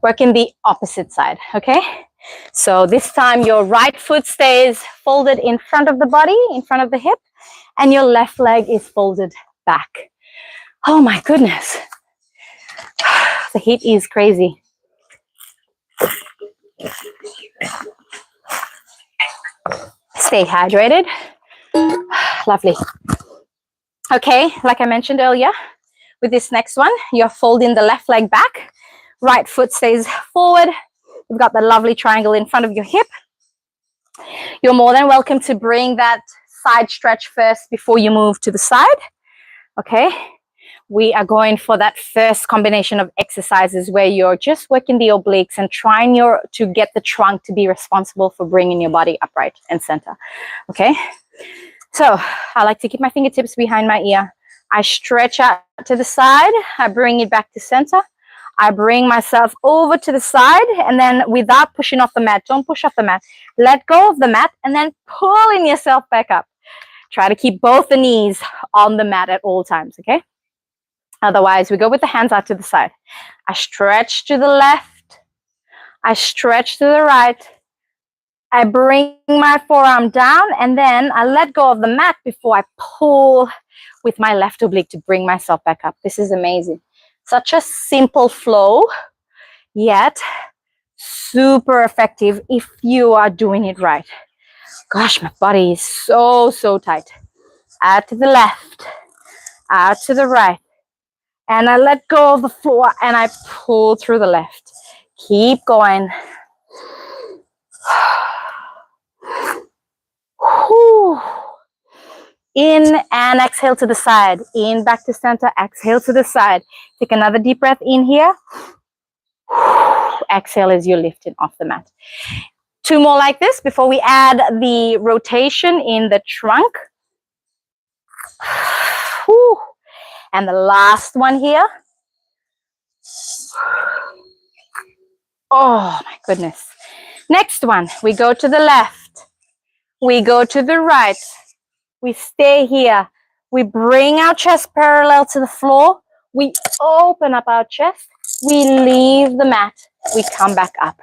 Working the opposite side, okay? So this time, your right foot stays folded in front of the body, in front of the hip, and your left leg is folded back. Oh my goodness. The heat is crazy. Stay hydrated. Lovely. Okay, like I mentioned earlier, with this next one, you're folding the left leg back. Right foot stays forward. You've got the lovely triangle in front of your hip. You're more than welcome to bring that side stretch first before you move to the side. Okay, we are going for that first combination of exercises where you're just working the obliques and trying to get the trunk to be responsible for bringing your body upright and center. Okay, so I like to keep my fingertips behind my ear. I stretch out to the side. I bring it back to center. I bring myself over to the side, and then without pushing off the mat, don't push off the mat. Let go of the mat and then pulling yourself back up. Try to keep both the knees on the mat at all times, okay? Otherwise, we go with the hands out to the side. I stretch to the left. I stretch to the right. I bring my forearm down, and then I let go of the mat before I pull with my left oblique to bring myself back up. This is amazing. Such a simple flow, yet super effective if you are doing it right. Gosh, my body is so tight. Out to the left, out to the right. And I let go of the floor and I pull through the left. Keep going. In and exhale to the side. In, back to center, exhale to the side. Take another deep breath in here. Exhale as you're lifting off the mat. 2 more like this before we add the rotation in the trunk. And the last one here. Oh my goodness. Next one, we go to the left. We go to the right. We stay here. We bring our chest parallel to the floor. We open up our chest. We leave the mat. We come back up.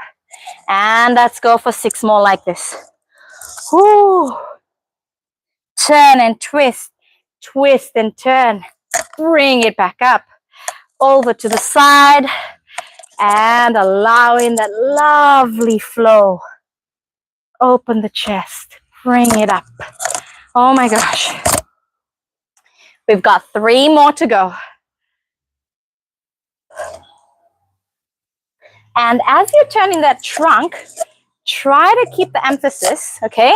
And let's go for 6 more like this. Whoo. Turn and twist. Twist and turn. Bring it back up. Over to the side. And allowing that lovely flow. Open the chest. Bring it up. Oh my gosh. We've got 3 more to go. And as you're turning that trunk, try to keep the emphasis, okay,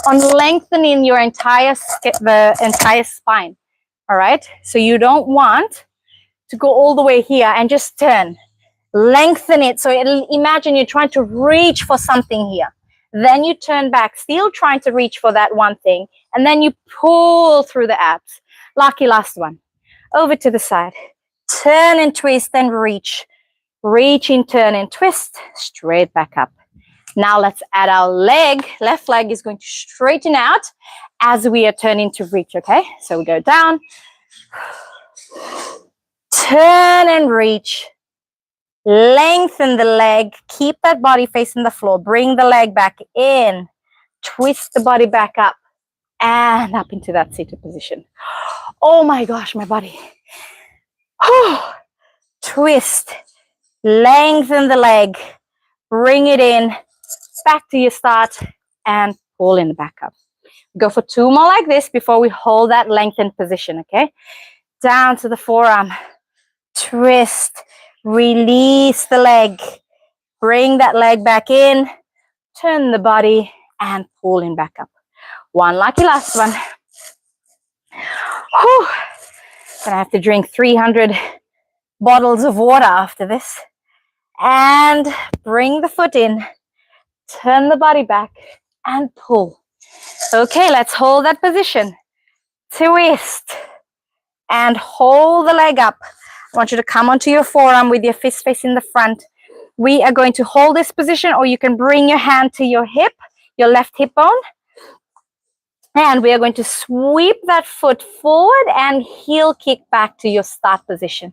on lengthening your entire spine. All right. So you don't want to go all the way here and just turn. Lengthen it. So imagine you're trying to reach for something here. Then you turn back, still trying to reach for that one thing. And then you pull through the abs. Lucky last one. Over to the side. Turn and twist and reach. Reach in, turn and twist. Straight back up. Now let's add our leg. Left leg is going to straighten out as we are turning to reach, okay? So we go down. Turn and reach. Lengthen the leg. Keep that body facing the floor. Bring the leg back in. Twist the body back up. And up into that seated position. Oh my gosh, my body. Twist. Lengthen the leg. Bring it in. Back to your start. And pull in the back up. Go for 2 more like this before we hold that lengthened position, okay? Down to the forearm. Twist. Release the leg. Bring that leg back in. Turn the body and pull in back up. 1 lucky last one. Whew. Gonna have to drink 300 bottles of water after this. And bring the foot in, turn the body back and pull. Okay, let's hold that position. Twist and hold the leg up. I want you to come onto your forearm with your fist facing the front. We are going to hold this position, or you can bring your hand to your hip, your left hip bone. And we are going to sweep that foot forward and heel kick back to your start position.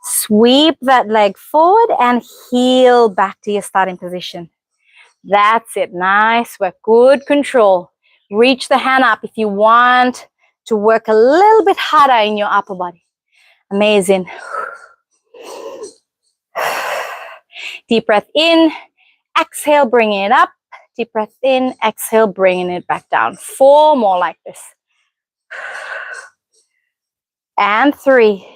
Sweep that leg forward and heel back to your starting position. That's it. Nice work. Good control. Reach the hand up if you want to work a little bit harder in your upper body. Amazing. Deep breath in. Exhale, bringing it up. Deep breath in. Exhale, bringing it back down. 4 more like this. And 3.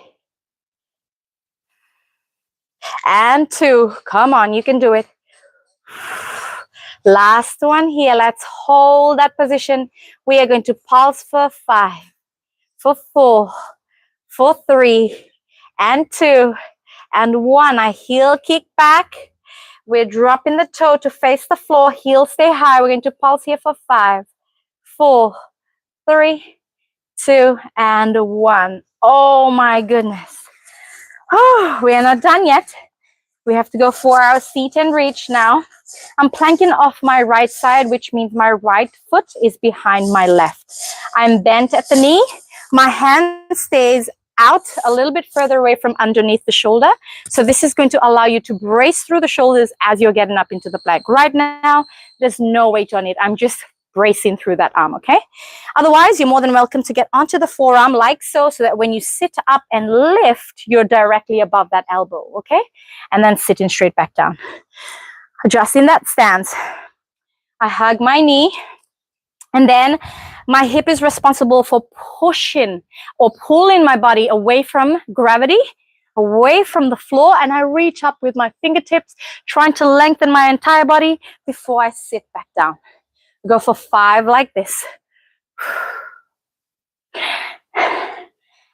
And 2. Come on, you can do it. Last one here. Let's hold that position. We are going to pulse for 5, for 4, for 3, and 2, and 1. I heel kick back. We're dropping the toe to face the floor. Heel stay high. We're going to pulse here for 5, 4, 3, 2, and 1. Oh my goodness. Oh, we are not done yet. We have to go for our seat and reach now. I'm planking off my right side, which means my right foot is behind my left. I'm bent at the knee. My hand stays out a little bit further away from underneath the shoulder. So this is going to allow you to brace through the shoulders as you're getting up into the plank. Right now, there's no weight on it. I'm just bracing through that arm, okay? Otherwise, you're more than welcome to get onto the forearm like so that when you sit up and lift, you're directly above that elbow, okay? And then sitting straight back down. Adjusting that stance. I hug my knee, and then my hip is responsible for pushing or pulling my body away from gravity, away from the floor, and I reach up with my fingertips, trying to lengthen my entire body before I sit back down. Go for 5 like this.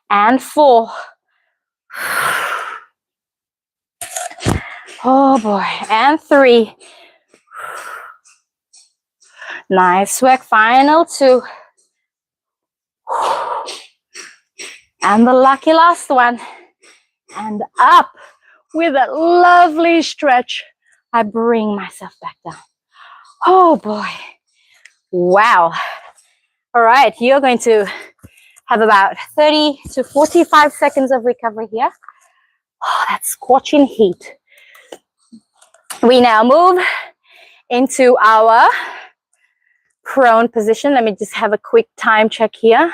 And 4. Oh boy. And 3. Nice work. Final 2. And the lucky last one. And up with a lovely stretch. I bring myself back down. Oh boy. Wow. All right. You're going to have about 30 to 45 seconds of recovery here. Oh, that's scorching heat. We now move into our prone position. Let me just have a quick time check here.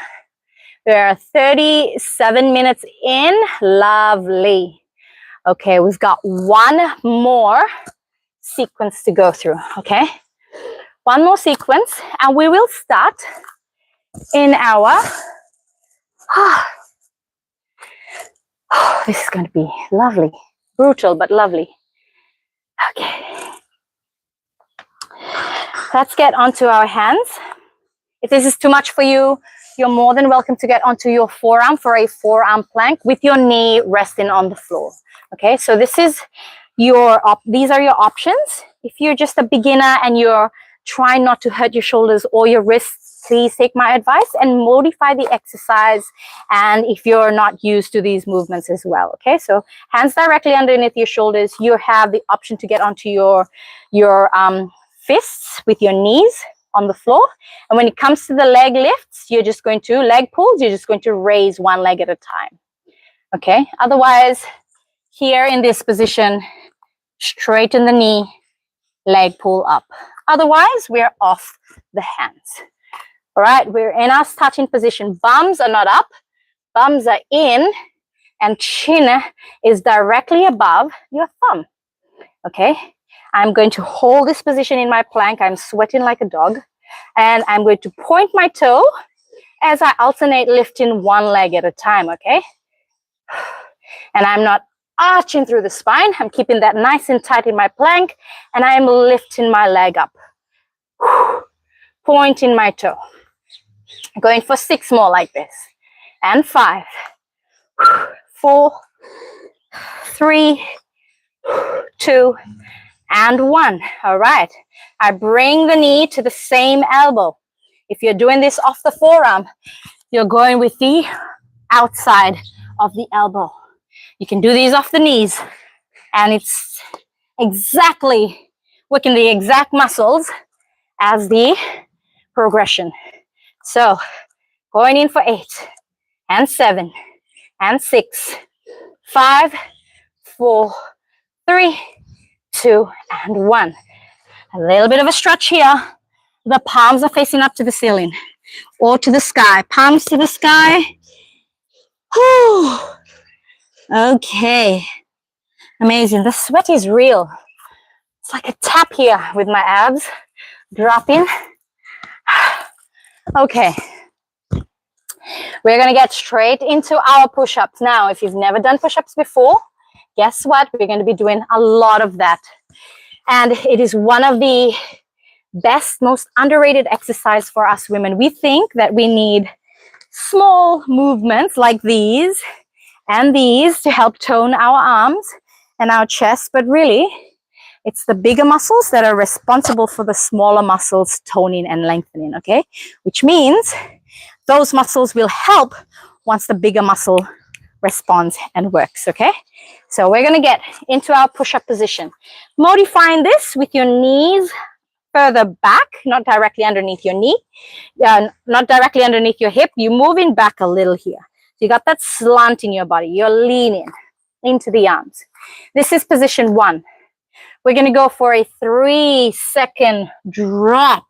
We are 37 minutes in. Lovely. Okay, we've got 1 more sequence to go through, okay? 1 more sequence, and we will start in our... this is going to be lovely. Brutal, but lovely. Okay. Let's get onto our hands. If this is too much for you, you're more than welcome to get onto your forearm for a forearm plank with your knee resting on the floor. Okay, so this is these are your options. If you're just a beginner and you're trying not to hurt your shoulders or your wrists, please take my advice and modify the exercise. And if you're not used to these movements as well, okay? So hands directly underneath your shoulders. You have the option to get onto your fists with your knees on the floor. And when it comes to the leg lifts, you're just going to, leg pulls, you're just going to raise one leg at a time, okay? Otherwise, here in this position, straighten the knee, leg pull up. Otherwise, we're off the hands. All right, we're in our starting position. Bums are not up, bums are in, and chin is directly above your thumb, okay? I'm going to hold this position in my plank. I'm sweating like a dog. And I'm going to point my toe as I alternate lifting one leg at a time, okay? And I'm not arching through the spine. I'm keeping that nice and tight in my plank. And I'm lifting my leg up. Pointing my toe. Going for 6 more like this. And 5, 4, 3, 2, and 1. All right. I bring the knee to the same elbow. If you're doing this off the forearm, you're going with the outside of the elbow. You can do these off the knees, and it's exactly working the exact muscles as the progression. So going in for 8 and 7 and 6, 5, 4, 3, 2, and 1. A little bit of a stretch here. The palms are facing up to the ceiling or to the sky. Palms to the sky. Whew. Okay. Amazing. The sweat is real. It's like a tap here with my abs. Drop in. Okay. We're going to get straight into our push-ups. Now, if you've never done push-ups before, guess what? We're going to be doing a lot of that. And it is one of the best, most underrated exercise for us women. We think that we need small movements like these and these to help tone our arms and our chest, but really it's the bigger muscles that are responsible for the smaller muscles toning and lengthening, okay? Which means those muscles will help once the bigger muscle responds and works, okay? So we're gonna get into our push-up position. Modifying this with your knees further back, not directly underneath your knee, not directly underneath your hip. You're moving back a little here. So you got that slant in your body. You're leaning into the arms. This is position 1. We're going to go for a 3-second drop.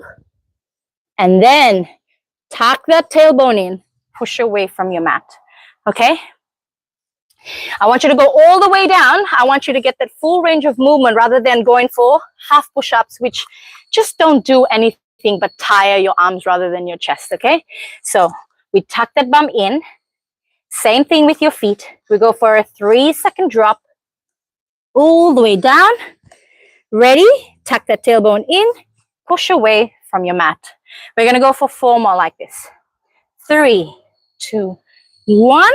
And then tuck that tailbone in, push away from your mat. Okay? I want you to go all the way down. I want you to get that full range of movement rather than going for half push-ups, which just don't do anything but tire your arms rather than your chest, okay? So we tuck that bum in. Same thing with your feet. We go for a 3-second drop. All the way down. Ready? Tuck that tailbone in. Push away from your mat. We're going to go for 4 more like this. 3, 2, 1.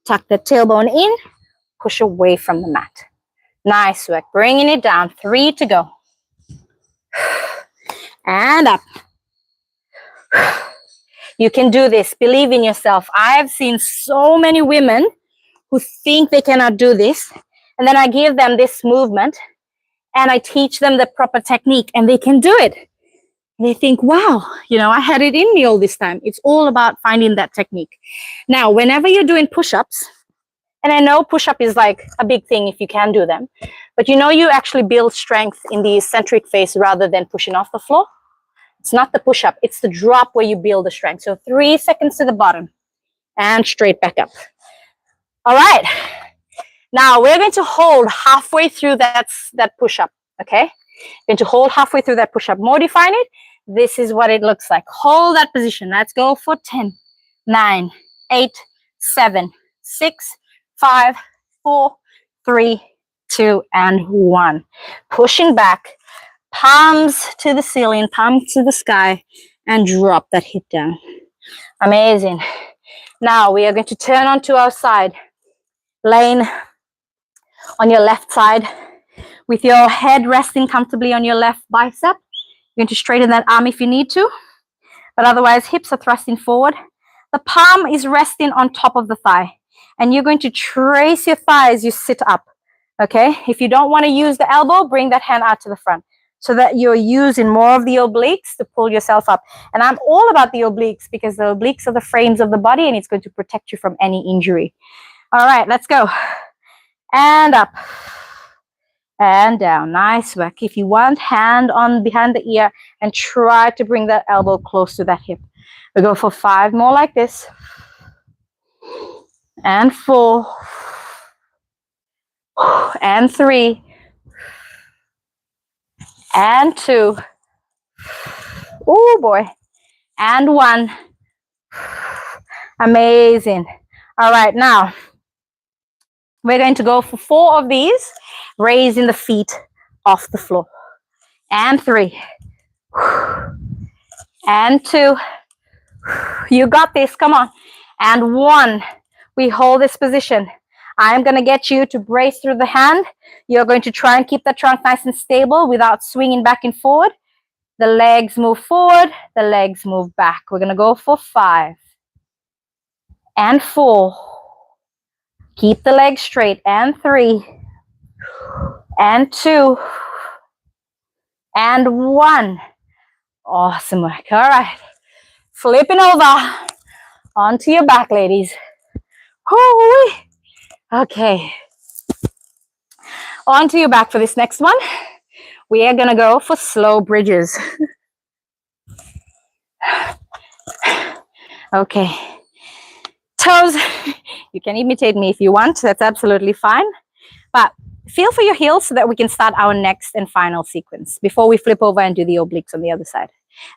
Tuck the tailbone in, push away from the mat. Nice work. Bringing it down. 3 to go. And up. You can do this. Believe in yourself. I've seen so many women who think they cannot do this. And then I give them this movement and I teach them the proper technique and they can do it. They think, wow, you know, I had it in me all this time. It's all about finding that technique. Now, whenever you're doing push-ups, and I know push-up is like a big thing if you can do them, but you know you actually build strength in the eccentric phase rather than pushing off the floor. It's not the push-up, it's the drop where you build the strength. So 3 seconds to the bottom and straight back up. All right. Now we're going to hold halfway through that push-up, okay? Going to hold halfway through that push-up. Modifying it, this is what it looks like. Hold that position. Let's go for 10, 9, 8, 7, 6, 5, 4, 3, 2, and 1. Pushing back, palms to the ceiling, palms to the sky, and drop that hip down. Amazing. Now we are going to turn onto our side, laying on your left side with your head resting comfortably on your left bicep. You're going to straighten that arm if you need to, but otherwise hips are thrusting forward. The palm is resting on top of the thigh, and you're going to trace your thigh as you sit up, okay? If you don't want to use the elbow, bring that hand out to the front so that you're using more of the obliques to pull yourself up. And I'm all about the obliques because the obliques are the frames of the body and it's going to protect you from any injury. All right, let's go. And up. And down. Nice work. If you want, hand on behind the ear and try to bring that elbow close to that hip. We go for 5 more like this. And 4. And 3. And 2. Oh boy. And 1. Amazing. All right, now we're going to go for 4 of these, raising the feet off the floor. And 3. And 2. You got this. Come on. And 1. We hold this position I'm going to get you to brace through the hand. You're going to try and keep the trunk nice and stable without swinging back and forward. The legs move forward, the legs move back. We're going to go for 5 and 4. Keep the legs straight, and 3 and 2 and 1. Awesome work. All right. Flipping over onto your back, ladies. Woo-wee. Okay. Onto your back for this next one. We are going to go for slow bridges. Okay. Toes, you can imitate me if you want. That's absolutely fine. But feel for your heels so that we can start our next and final sequence before we flip over and do the obliques on the other side.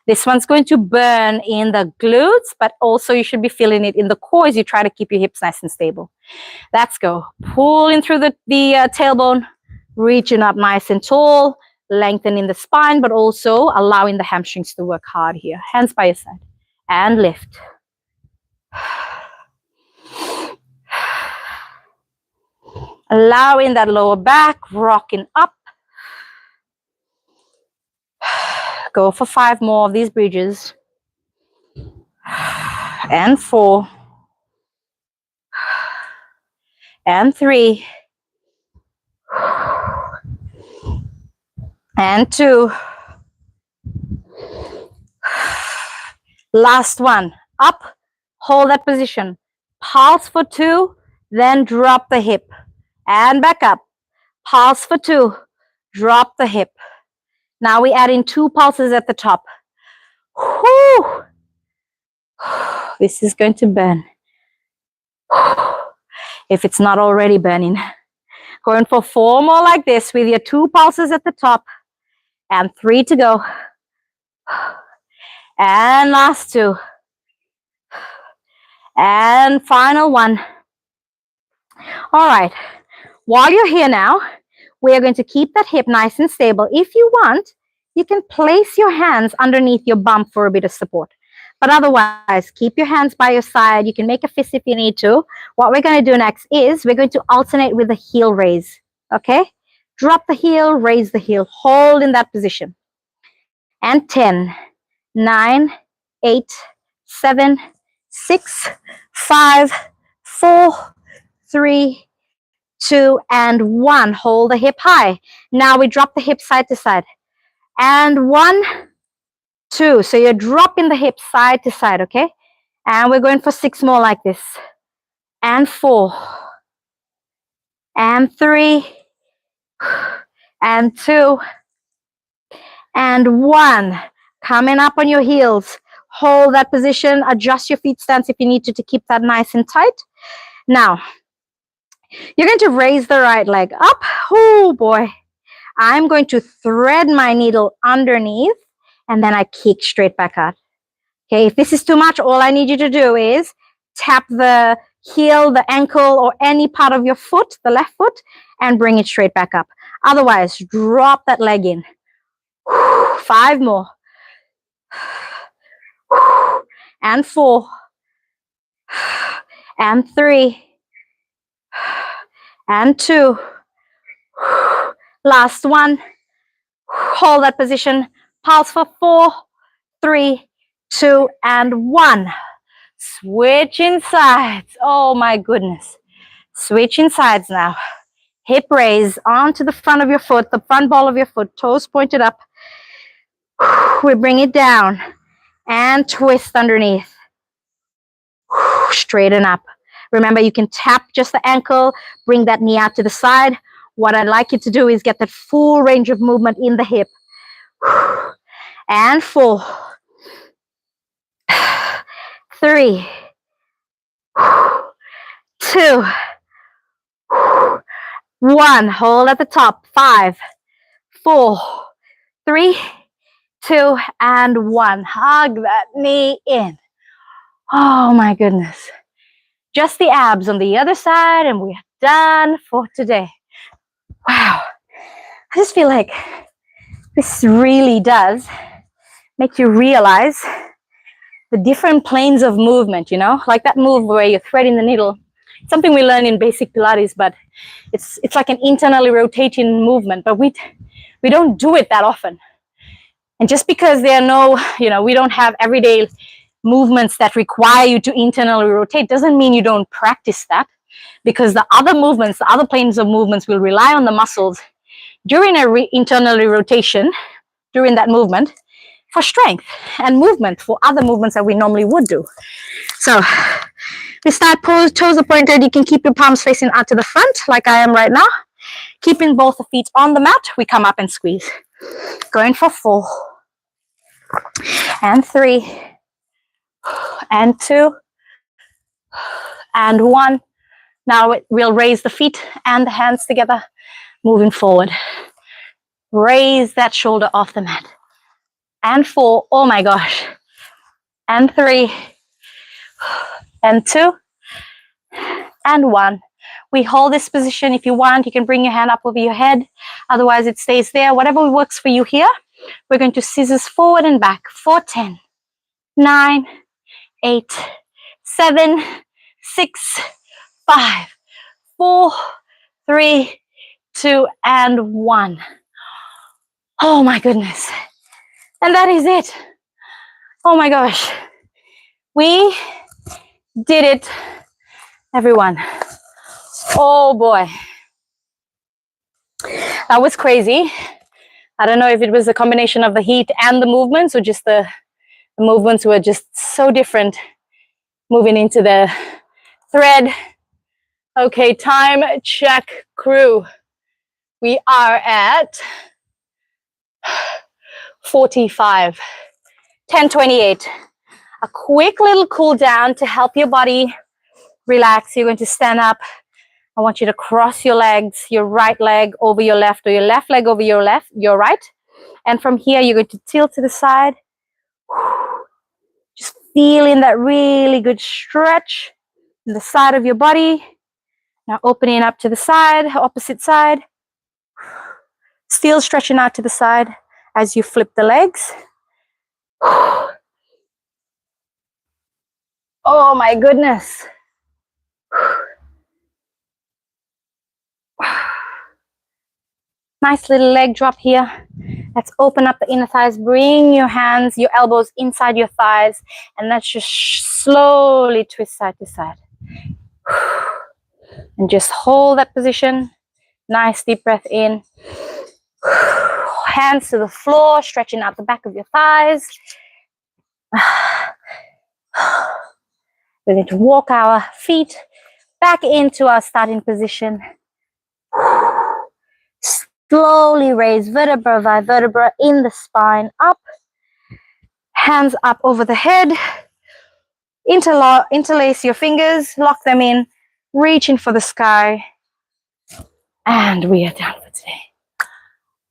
This one's going to burn in the glutes, but also you should be feeling it in the core as you try to keep your hips nice and stable. Let's go. Pulling through the tailbone, reaching up nice and tall, lengthening the spine, but also allowing the hamstrings to work hard here. Hands by your side and lift. Allowing that lower back, rocking up. Go for 5 more of these bridges. And 4. And 3. And 2. Last one. Up. Hold that position. Pulse for 2. Then drop the hip. And back up. Pulse for 2. Drop the hip. Now we add in 2 pulses at the top. Whew. This is going to burn. If it's not already burning. Going for 4 more like this with your 2 pulses at the top. And 3 to go. And last 2. And final 1. All right. While you're here now, we are going to keep that hip nice and stable. If you want, you can place your hands underneath your bum for a bit of support. But otherwise, keep your hands by your side. You can make a fist if you need to. What we're going to do next is we're going to alternate with a heel raise. Okay? Drop the heel, raise the heel. Hold in that position. And 10, 9, 8, 7, 6, 5, 4, 3, 2, and 1. Hold the hip high. Now we drop the hip side to side. And 1, 2. So you're dropping the hip side to side, okay? And we're going for 6 more like this. And 4. And 3. And 2. And 1. Coming up on your heels. Hold that position. Adjust your feet stance if you need to keep that nice and tight. Now, you're going to raise the right leg up. Oh boy. I'm going to thread my needle underneath and then I kick straight back out. Okay, if this is too much, all I need you to do is tap the heel, the ankle, or any part of your foot, the left foot, and bring it straight back up. Otherwise, drop that leg in. 5 more. And 4. And 3. And 2. Last 1. Hold that position. Pulse for 4, 3, 2, and 1. Switching sides. Oh my goodness. Switching sides now. Hip raise onto the front of your foot, the front ball of your foot, toes pointed up. We bring it down and twist underneath. Straighten up. Remember, you can tap just the ankle, bring that knee out to the side. What I'd like you to do is get that full range of movement in the hip. And 4, 3, 2, 1. Hold at the top. 5, 4, 3, 2, and 1. Hug that knee in. Oh my goodness. Just the abs on the other side and we are done for today. Wow. I just feel like this really does make you realize the different planes of movement, you know, like that move where you're threading the needle. something we learn in basic Pilates, but it's like an internally rotating movement, but we don't do it that often. And just because there are no, we don't have everyday movements that require you to internally rotate doesn't mean you don't practice that, because the other movements, the other planes of movements will rely on the muscles during internally rotation, during that movement, for strength and movement for other movements that we normally would do. So we start toes are pointed. You can keep your palms facing out to the front like I am right now. Keeping both the feet on the mat, we come up and squeeze. Going for 4 and 3 and 2 and 1. Now we'll raise the feet and the hands together, moving forward. Raise that shoulder off the mat. And 4, oh my gosh. And 3 and 2 and 1. We hold this position. If you want, you can bring your hand up over your head. Otherwise, it stays there. Whatever works for you here. We're going to scissors forward and back for 10, 9, 8, 7, 6, 5, 4, 3, 2, and 1. Oh my goodness. And that is it. Oh my gosh. We did it, everyone. Oh boy. That was crazy. I don't know if it was a combination of the heat and the movements, or just the movements were just so different. Moving into the thread. Okay, time check, crew. We are at 45, 10:28. A quick little cool down to help your body relax. You're going to stand up. I want you to cross your legs, your right leg over your left, or your left leg over your right. And from here, you're going to tilt to the side. Just feeling that really good stretch in the side of your body. Now opening up to the side, opposite side. Still stretching out to the side as you flip the legs. Oh my goodness. Nice little leg drop here. Let's open up the inner thighs. Bring your hands, your elbows inside your thighs. And let's just slowly twist side to side. And just hold that position. Nice deep breath in. Hands to the floor, stretching out the back of your thighs. We're going to walk our feet back into our starting position. Slowly raise vertebra by vertebra in the spine up. Hands up over the head. Interlace your fingers, lock them in, reaching for the sky. And we are done for today.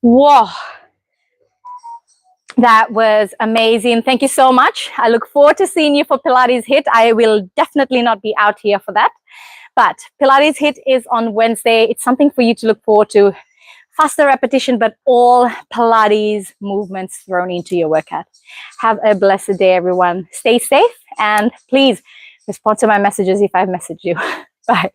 Whoa. That was amazing. Thank you so much. I look forward to seeing you for Pilates HIIT. I will definitely not be out here for that. But Pilates HIIT is on Wednesday. It's something for you to look forward to. Faster repetition, but all Pilates movements thrown into your workout. Have a blessed day, everyone. Stay safe, and please respond to my messages if I've messaged you. Bye.